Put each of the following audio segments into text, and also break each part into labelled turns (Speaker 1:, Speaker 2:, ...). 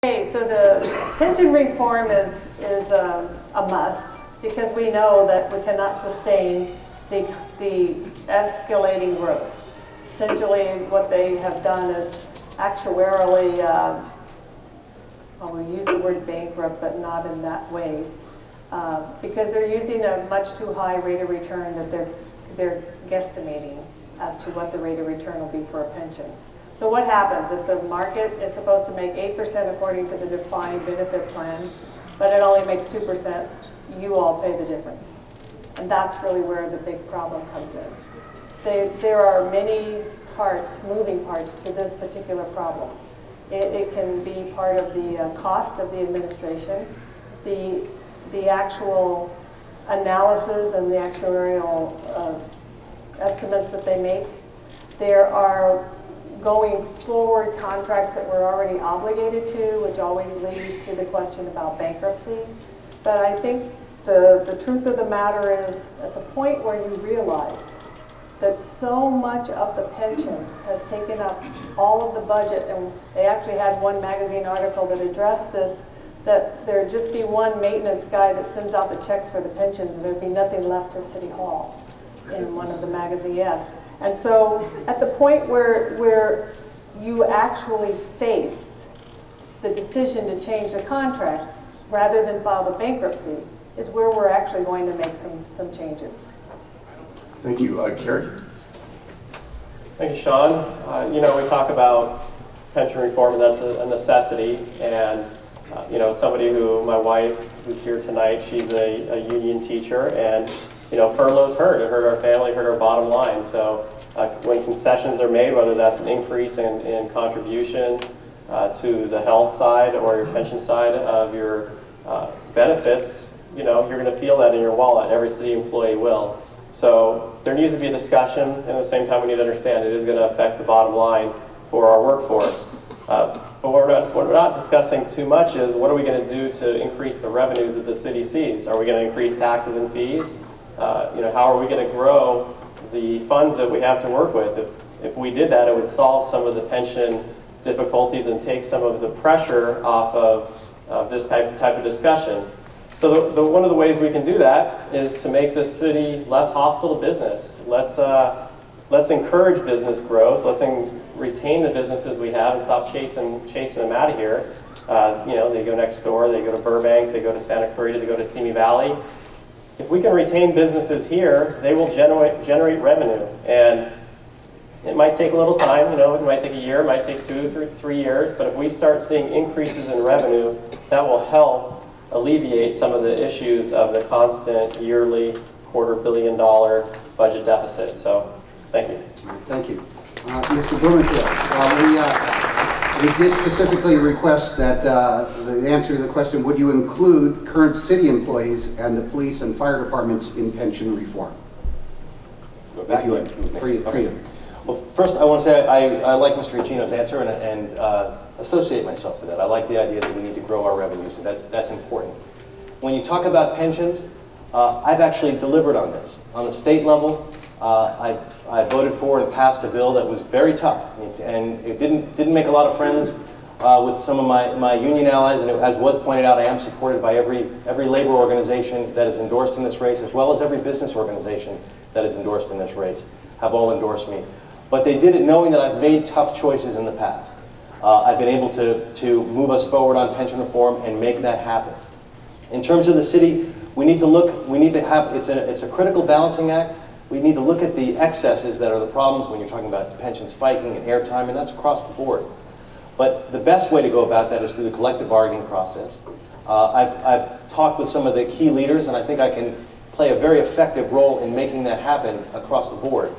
Speaker 1: Okay, so the pension reform is a must because we know that we cannot sustain the escalating growth. Essentially, what they have done is actuarially, well, we use the word bankrupt, but not in that way, because they're using a much too high rate of return that they're guesstimating as to what the rate of return will be for a pension. So what happens if the market is supposed to make 8% according to the defined benefit plan, but it only makes 2%, you all pay the difference. And that's really where the big problem comes in. There are many parts, moving parts to this particular problem. It can be part of the cost of the administration, the actual analysis and the actuarial estimates that they make. There are going forward contracts that we're already obligated to, which always lead to the question about bankruptcy. But I think the truth of the matter is, at the point where you realize that so much of the pension has taken up all of the budget, and they actually had one magazine article that addressed this, that there'd just be one maintenance guy that sends out the checks for the pensions, and there'd be nothing left to City Hall in one of the magazines, yes. And so at the point where you actually face the decision to change the contract rather than file the bankruptcy is where we're actually going to make some changes.
Speaker 2: Thank you. Carrie?
Speaker 3: Thank you, Sean. You know, we talk about pension reform, and that's a necessity. And, you know, somebody who, my wife, who's here tonight, she's a union teacher, and you know, furloughs hurt. It hurt our family, hurt our bottom line. So when concessions are made, whether that's an increase in contribution to the health side or your pension side of your benefits, you know, you're going to feel that in your wallet. Every city employee will. So there needs to be a discussion, and at the same time we need to understand it is going to affect the bottom line for our workforce. But what we're not discussing too much is what are we going to do to increase the revenues that the city sees? Are we going to increase taxes and fees? You know, how are we going to grow the funds that we have to work with? If we did that, it would solve some of the pension difficulties and take some of the pressure off of this type of discussion. So one of the ways we can do that is to make this city less hostile to business. Let's encourage business growth. Let's retain the businesses we have and stop chasing them out of here. You know, they go next door, they go to Burbank, they go to Santa Clarita, they go to Simi Valley. If we can retain businesses here, they will generate revenue. And it might take a little time, you know, it might take a year, it might take 2 or 3 years, but if we start seeing increases in revenue, that will help alleviate some of the issues of the constant yearly $250 million budget deficit. So, thank you.
Speaker 4: Thank you. Mr. Blumenfield, we did specifically request that the answer to the question, would you include current city employees and the police and fire departments in pension reform? If you would, for you.
Speaker 5: Well, first I want to say I like Mr. Ichino's answer and associate myself with that. I like the idea that we need to grow our revenues, and that's important. When you talk about pensions, I've actually delivered on this. On the state level, I voted for and passed a bill that was very tough, and it didn't make a lot of friends with some of my union allies, and as was pointed out, I am supported by every labor organization that is endorsed in this race, as well as every business organization that is endorsed in this race, have all endorsed me. But they did it knowing that I've made tough choices in the past. I've been able to move us forward on pension reform and make that happen. In terms of the city, we need to have, it's a critical balancing act. We need to look at the excesses that are the problems when you're talking about pension spiking and airtime, and that's across the board. But the best way to go about that is through the collective bargaining process. I've talked with some of the key leaders, and I think I can play a very effective role in making that happen across the board.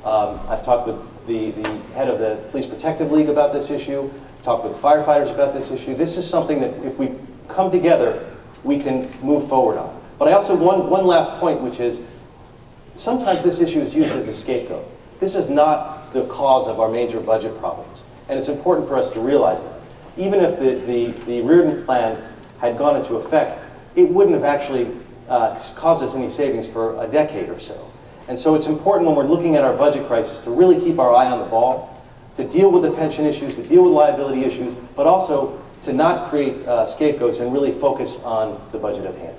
Speaker 5: I've talked with the head of the Police Protective League about this issue, talked with firefighters about this issue. This is something that if we come together, we can move forward on. But I also, one last point, which is, sometimes this issue is used as a scapegoat. This is not the cause of our major budget problems. And it's important for us to realize that. Even if the Reardon plan had gone into effect, it wouldn't have actually caused us any savings for a decade or so. And so it's important when we're looking at our budget crisis to really keep our eye on the ball, to deal with the pension issues, to deal with liability issues, but also to not create scapegoats and really focus on the budget at hand.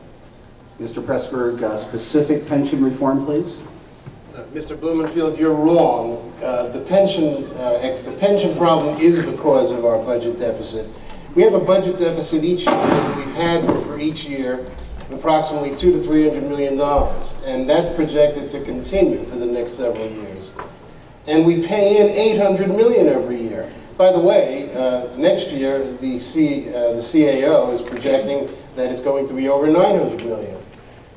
Speaker 4: Mr. Pressburg, specific pension reform, please.
Speaker 6: Mr. Blumenfield, you're wrong. The pension problem is the cause of our budget deficit. We have a budget deficit each year, and we've had for each year of approximately $200 to $300 million, and that's projected to continue for the next several years. And we pay in $800 million every year. By the way, next year the CAO is projecting that it's going to be over $900 million.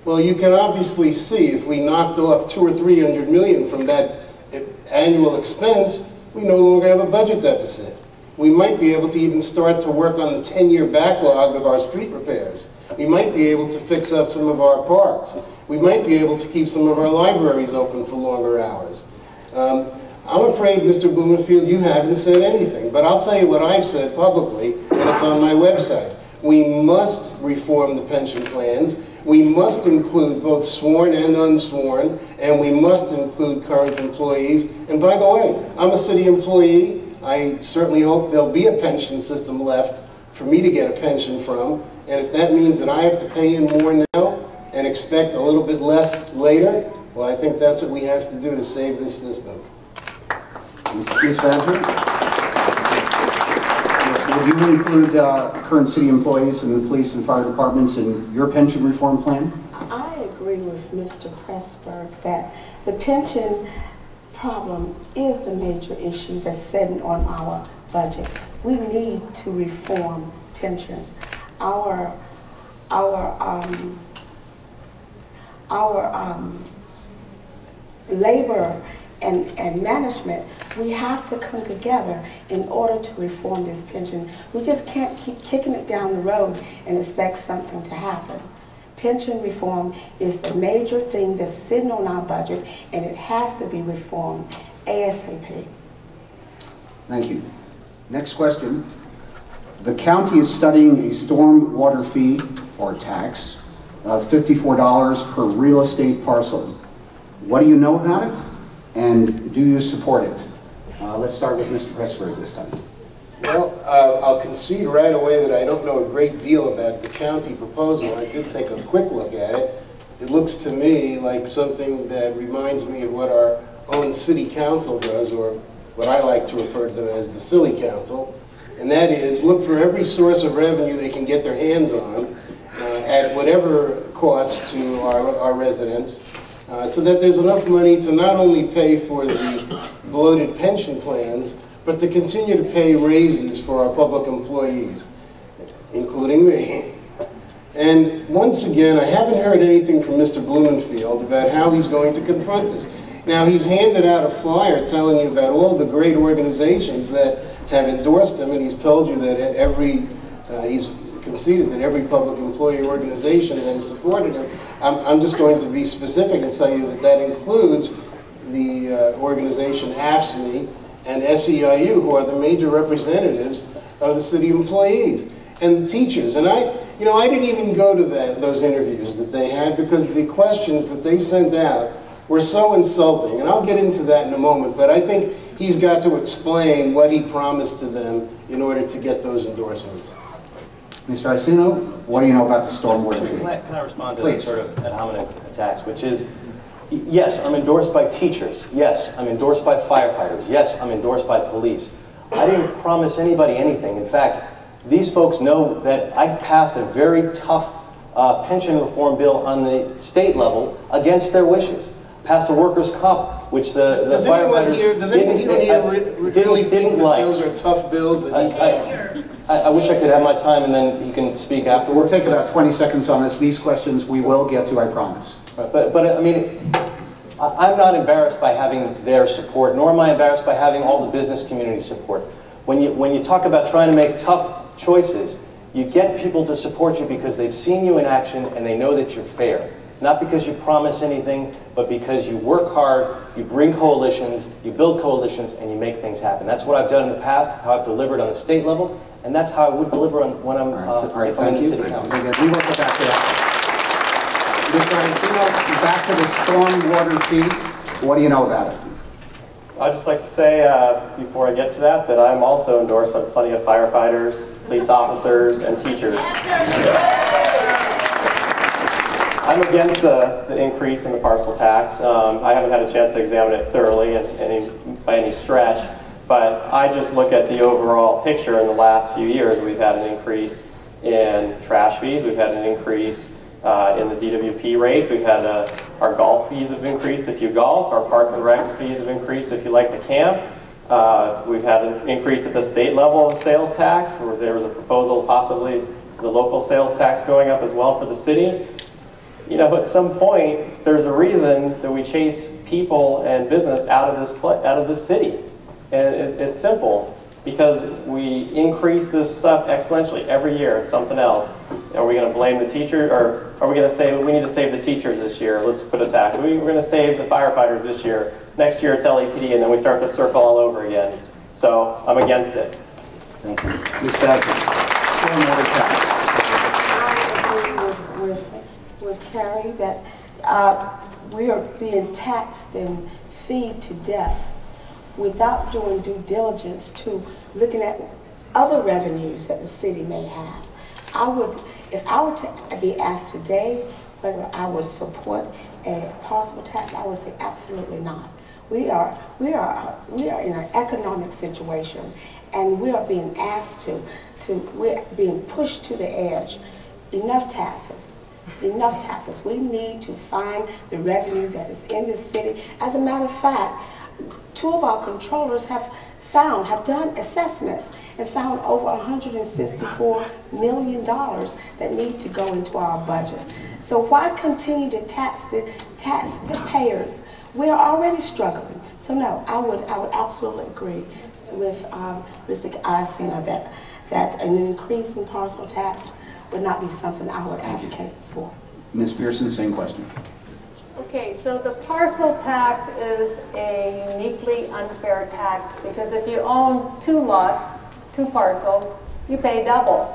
Speaker 6: Well, you can obviously see if we knocked off $200 or $300 million from that annual expense, we no longer have a budget deficit. We might be able to even start to work on the 10-year backlog of our street repairs. We might be able to fix up some of our parks. We might be able to keep some of our libraries open for longer hours. I'm afraid, Mr. Blumenfield, you haven't said anything, but I'll tell you what I've said publicly, and it's on my website. We must reform the pension plans. We must include both sworn and unsworn, and we must include current employees. And by the way, I'm a city employee. I certainly hope there'll be a pension system left for me to get a pension from. And if that means that I have to pay in more now and expect a little bit less later, well, I think that's what we have to do to save this system.
Speaker 4: Ms. Badger, will you include current city employees and the police and fire departments in your pension reform plan?
Speaker 7: I agree with Mr. Pressburg that the pension problem is the major issue that's sitting on our budget. We need to reform pension. Our labor and management, we have to come together in order to reform this pension. We just can't keep kicking it down the road and expect something to happen. Pension reform is the major thing that's sitting on our budget, and it has to be reformed ASAP.
Speaker 4: Thank you. Next question. The county is studying a storm water fee or tax of $54 per real estate parcel. What do you know about it, and do you support it? Let's start with Mr. Pressburg this time.
Speaker 6: Well, I'll concede right away that I don't know a great deal about the county proposal. I did take a quick look at it. It looks to me like something that reminds me of what our own city council does, or what I like to refer to them as the silly council. And that is, look for every source of revenue they can get their hands on at whatever cost to our residents, so that there's enough money to not only pay for the bloated pension plans, but to continue to pay raises for our public employees, including me. And once again, I haven't heard anything from Mr. Blumenfield about how he's going to confront this. Now, he's handed out a flyer telling you about all the great organizations that have endorsed him, and he's told you that he's conceded that every public employee organization has supported him. I'm just going to be specific and tell you that that includes the organization AFSCME and SEIU, who are the major representatives of the city employees and the teachers. And I didn't even go to those interviews that they had, because the questions that they sent out were so insulting. And I'll get into that in a moment, but I think he's got to explain what he promised to them in order to get those endorsements.
Speaker 4: Mr. Icino, what do you know about the stormwater fee?
Speaker 5: Can I respond to
Speaker 4: Please.
Speaker 5: that sort of ad hominem attacks, which is, yes, I'm endorsed by teachers. Yes, I'm endorsed by firefighters. Yes, I'm endorsed by police. I didn't promise anybody anything. In fact, these folks know that I passed a very tough pension reform bill on the state level against their wishes. Passed a workers' comp, which the firefighters
Speaker 6: does anyone here really think that those are tough bills that he passed?
Speaker 5: I wish I could have my time, and then he can speak afterwards.
Speaker 4: We'll take about 20 seconds on this. These questions we will get to, I promise.
Speaker 5: But I mean, I'm not embarrassed by having their support, nor am I embarrassed by having all the business community support. When you talk about trying to make tough choices, you get people to support you because they've seen you in action and they know that you're fair. Not because you promise anything, but because you work hard, you bring coalitions, you build coalitions, and you make things happen. That's what I've done in the past, how I've delivered on the state level, and that's how I would deliver when I'm if I'm in the city council.
Speaker 4: We will go back to that. Mr. Icino, back to the stormwater fee. What do you know about it?
Speaker 3: I'd just like to say, before I get to that, that I'm also endorsed by plenty of firefighters, police officers, and teachers. I'm against the increase in the parcel tax. I haven't had a chance to examine it thoroughly by any stretch, but I just look at the overall picture. In the last few years, we've had an increase in trash fees, we've had an increase in the DWP rates, we've had our golf fees have increased if you golf, our park and recs fees have increased if you like to camp. We've had an increase at the state level of sales tax, where there was a proposal possibly the local sales tax going up as well for the city. You know, at some point, there's a reason that we chase people and business out of this city. And it's simple, because we increase this stuff exponentially every year. It's something else. Are we going to blame the teacher, or are we going to say we need to save the teachers this year? Let's put a tax. We're going to save the firefighters this year. Next year it's LAPD, and then we start the circle all over again. So I'm against it.
Speaker 4: Thank you. Ms. Badger, stormwater tax.
Speaker 7: I agree with Carrie that we are being taxed and feed to death without doing due diligence to looking at other revenues that the city may have. If I were to be asked today whether I would support a parcel tax, I would say absolutely not. We are in an economic situation, and we are being asked we're being pushed to the edge. Enough taxes. Enough taxes. We need to find the revenue that is in this city. As a matter of fact, 2 of our controllers have done assessments and found over $164 million that need to go into our budget. So why continue to tax the taxpayers? We're already struggling. So no, I would absolutely agree with Mr. Alcina that an increase in parcel tax would not be something I would advocate for.
Speaker 4: Ms. Pearson, same question.
Speaker 1: Okay, so the parcel tax is a uniquely unfair tax because if you own 2 lots, 2 parcels, you pay double.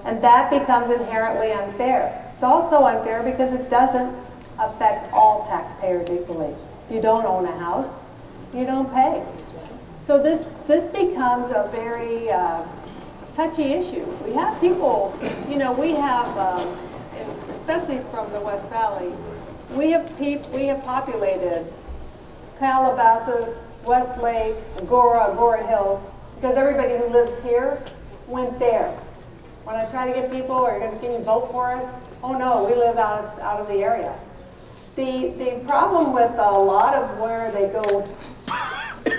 Speaker 1: And that becomes inherently unfair. It's also unfair because it doesn't affect all taxpayers equally. If you don't own a house, you don't pay. So this becomes a very touchy issue. We have people, you know, we have, especially from the West Valley, we have populated Calabasas, Westlake, Agora Hills, because everybody who lives here went there. When I try to get people, can you vote for us? Oh no, we live out of the area. The problem with a lot of where they go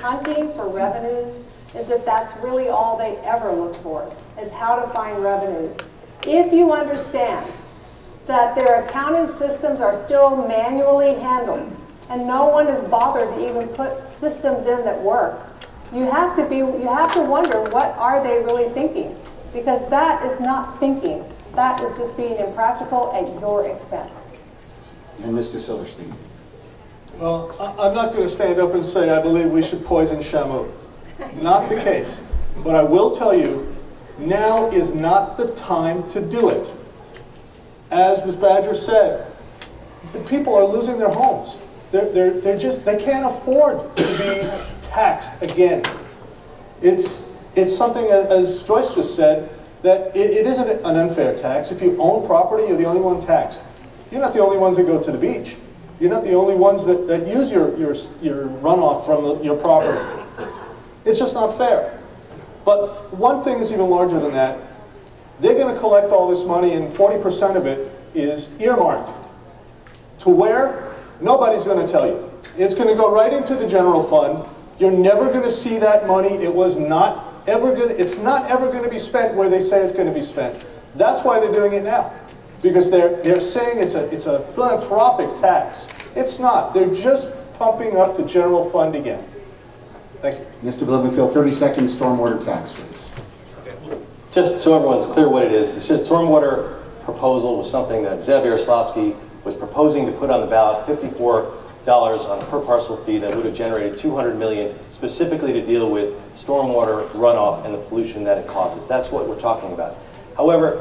Speaker 1: hunting for revenues is that that's really all they ever look for, is how to find revenues. If you understand that their accounting systems are still manually handled and no one is bothered to even put systems in that work, you have to wonder, what are they really thinking? Because that is not thinking. That is just being impractical at your expense.
Speaker 4: And Mr. Silverstein.
Speaker 8: Well, I'm not going to stand up and say I believe we should poison Shamu. Not the case. But I will tell you, now is not the time to do it. As Ms. Badger said, the people are losing their homes. They can't afford to be taxed again. It's something, as Joyce just said, that it isn't an unfair tax. If you own property, you're the only one taxed. You're not the only ones that go to the beach. You're not the only ones that use your runoff from your property. It's just not fair. But one thing is even larger than that. They're going to collect all this money, and 40% of it is earmarked. To where? Nobody's going to tell you. It's going to go right into the general fund. You're never going to see that money. It's not ever going to be spent where they say it's going to be spent. That's why they're doing it now. Because they're saying it's a philanthropic tax. It's not. They're just pumping up the general fund again. Thank you.
Speaker 4: Mr. Blumenfield, 30 seconds, stormwater tax, please.
Speaker 5: Just so everyone's clear what it is, the stormwater proposal was something that Zev Yaroslavsky was proposing to put on the ballot, $54 on a per parcel fee that would have generated $200 million specifically to deal with stormwater runoff and the pollution that it causes. That's what we're talking about. However,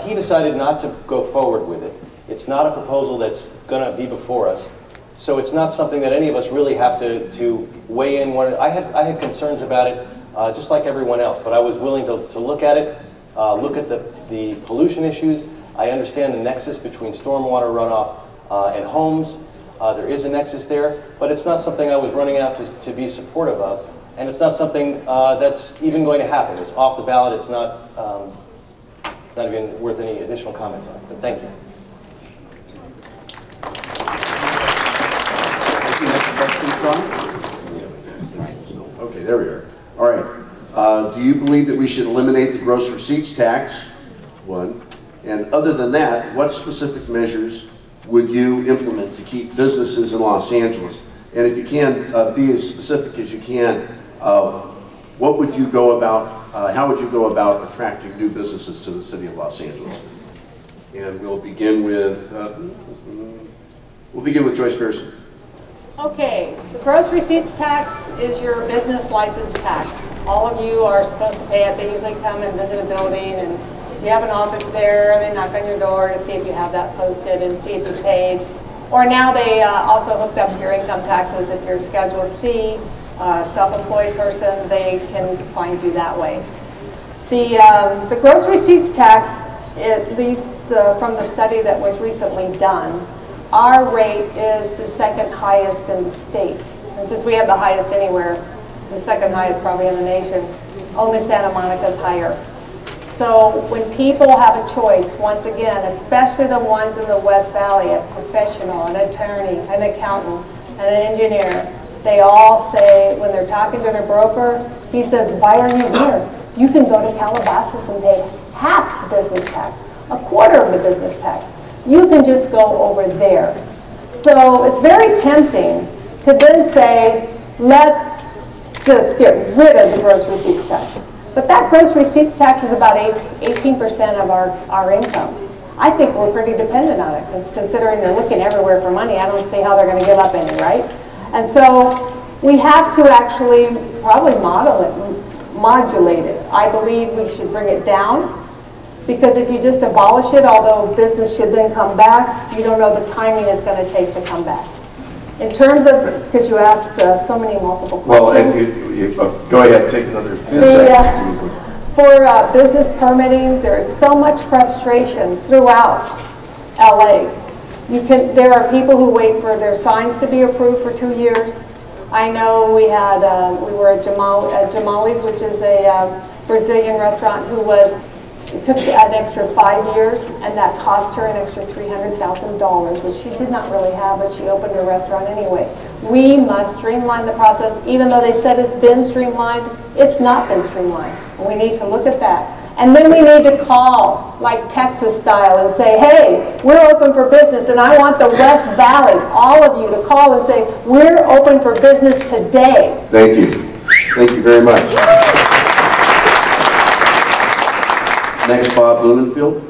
Speaker 5: he decided not to go forward with it. It's not a proposal that's going to be before us. So it's not something that any of us really have to weigh in. I had concerns about it, just like everyone else, but I was willing to look at it, look at the pollution issues. I understand the nexus between stormwater runoff and homes. There is a nexus there, but it's not something I was running out to be supportive of, and it's not something that's even going to happen. It's off the ballot. It's not even worth any additional comments on it, but thank you.
Speaker 2: Okay, there we are. All right. Do you believe that we should eliminate the gross receipts tax? One. And other than that, what specific measures would you implement to keep businesses in Los Angeles? And if you can, be as specific as you can, what would you go about, how would you go about attracting new businesses to the city of Los Angeles? And we'll begin with Joyce Pearson.
Speaker 1: Okay, the gross receipts tax is your business license tax. All of you are supposed to pay it. They usually come and visit a building, and you have an office there, and they knock on your door to see if you have that posted and see if you paid. Or now they also hooked up to your income taxes. If you're Schedule C, self-employed person, they can find you that way. The gross receipts tax, at least from the study that was recently done, our rate is the second highest in the state. And since we have the highest anywhere, the second highest probably in the nation, only Santa Monica's higher. So when people have a choice, once again, especially the ones in the West Valley, a professional, an attorney, an accountant, and an engineer, they all say, when they're talking to their broker, he says, why are you here? You can go to Calabasas and pay half the business tax, a quarter of the business tax. You can just go over there. So it's very tempting to then say, let's just get rid of the gross receipts tax. But that gross receipts tax is about 18% of our income. I think we're pretty dependent on it, because considering they're looking everywhere for money, I don't see how they're going to give up any, right? And so we have to actually probably modulate it. I believe we should bring it down, because if you just abolish it, although business should then come back, you don't know the timing it's going to take to come back. In terms of, because you asked so many multiple questions.
Speaker 2: Well, go ahead, take another 10 seconds.
Speaker 1: For business permitting, there is so much frustration throughout LA. There are people who wait for their signs to be approved for 2 years. I know we were at Jamali's, which is a Brazilian restaurant, it took an extra 5 years, and that cost her an extra $300,000, which she did not really have, but she opened her restaurant anyway. We must streamline the process. Even though they said it's been streamlined, it's not been streamlined. We need to look at that. And then we need to call, like Texas style, and say, hey, we're open for business, and I want the West Valley, all of you, to call and say, we're open for business today.
Speaker 2: Thank you. Thank you very much. Next, Bob Blumenfield.